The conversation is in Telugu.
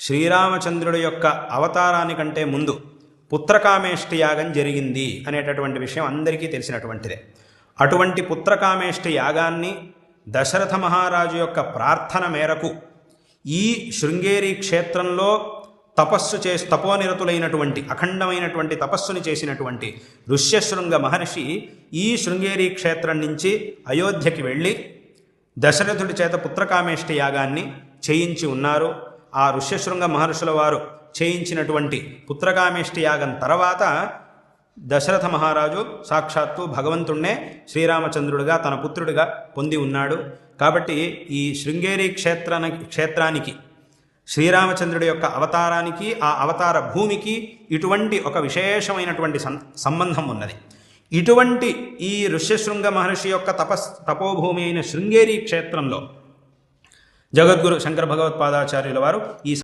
శ్రీరామచంద్రుడి యొక్క అవతారానికంటే ముందు పుత్రకామేష్టి యాగం జరిగింది అనేటటువంటి విషయం అందరికీ తెలిసినటువంటిదే. అటువంటి పుత్రకామేష్టి యాగాన్ని దశరథ మహారాజు యొక్క ప్రార్థన మేరకు ఈ శృంగేరి క్షేత్రంలో తపోనిరతులైనటువంటి అఖండమైనటువంటి తపస్సుని చేసినటువంటి ఋష్యశృంగ మహర్షి ఈ శృంగేరి క్షేత్రం నుంచి అయోధ్యకి వెళ్ళి దశరథుడి చేత పుత్రకామేష్టి యాగాన్ని చేయించి ఉన్నారు. ఆ ఋష్యశృంగ మహర్షుల వారు చేయించినటువంటి పుత్రకామేష్టి యాగం తర్వాత దశరథ మహారాజు సాక్షాత్తు భగవంతుణ్ణే శ్రీరామచంద్రుడిగా తన పుత్రుడిగా పొంది ఉన్నాడు. కాబట్టి ఈ శృంగేరి క్షేత్రానికి శ్రీరామచంద్రుడి యొక్క అవతారానికి ఆ అవతార భూమికి ఇటువంటి ఒక విశేషమైనటువంటి సంబంధం ఉన్నది. ఇటువంటి ఈ ఋష్యశృంగ మహర్షి యొక్క తపోభూమి అయిన శృంగేరి క్షేత్రంలో జగద్గురు శంకర భగవత్పాదాచార్యుల వారు ఈ